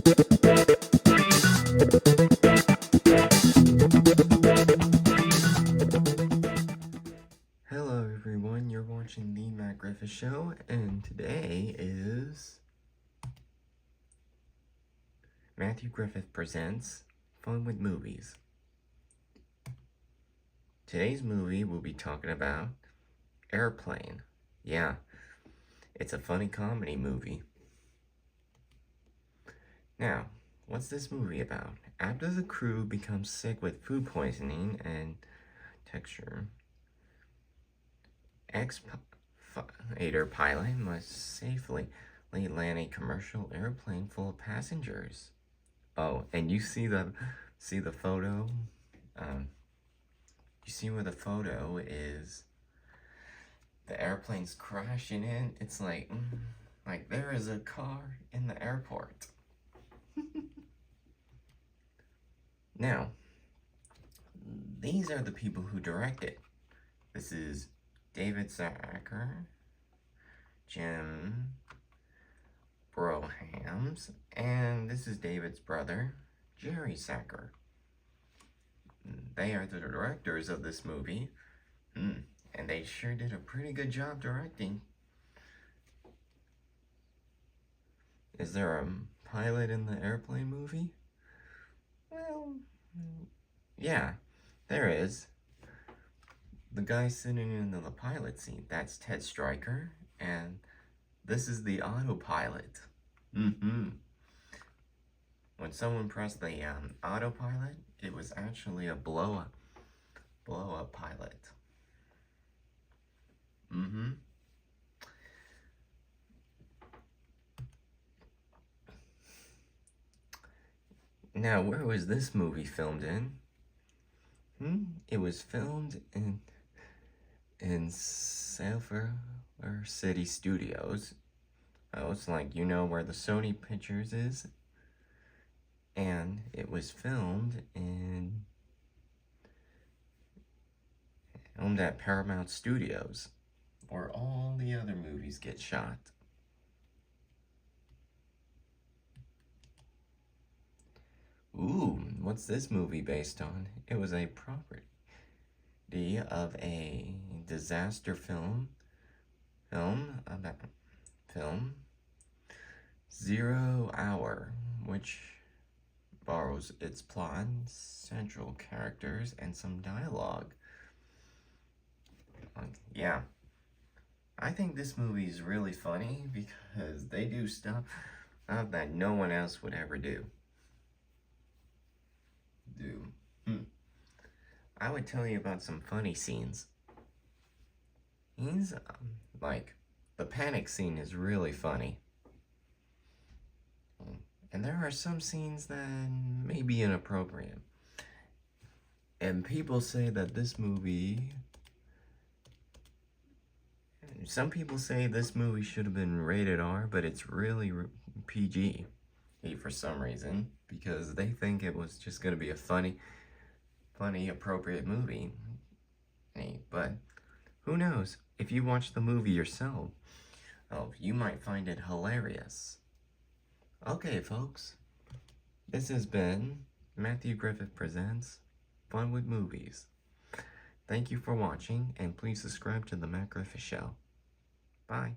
Hello everyone, you're watching the Griffith Show, and today is Matthew Griffith Presents Fun with Movies. Today's movie we'll be talking about Airplane. Yeah, it's a funny comedy movie. Now, what's this movie about? After the crew becomes sick with food poisoning and texture, ex-fighter pilot must safely land a commercial airplane full of passengers. Oh, and you see the photo? You see where the photo is? The airplane's crashing in. It's like there is a car in the airport. Now, these are the people who directed. This is David Zacher, Jim Brohams, and this is David's brother, Jerry Zacher. They are the directors of this movie, and they sure did a pretty good job directing. Is there a pilot in the airplane movie? Well, yeah, there is. The guy sitting in the pilot seat, that's Ted Stryker, and this is the autopilot. When someone pressed the autopilot, it was actually a blow-up pilot. Now, where was this movie filmed in? It was filmed in Silver City Studios. Oh, it's like, you know where the Sony Pictures is? And it was filmed at Paramount Studios, where all the other movies get shot. Ooh, what's this movie based on? It was a property of a disaster film 0 Hour, which borrows its plot, central characters, and some dialogue. Yeah, I think this movie is really funny because they do stuff that no one else would ever do. I would tell you about some funny scenes. Like, the panic scene is really funny. And there are some scenes that may be inappropriate. And people say that this movie... Some people say this movie should have been rated R, but it's really PG for some reason, because they think it was just going to be a funny, appropriate movie. But who knows? If you watch the movie yourself, you might find it hilarious. Okay, folks, this has been Matthew Griffith Presents Fun with Movies. Thank you for watching, and please subscribe to The Matt Griffith Show. Bye.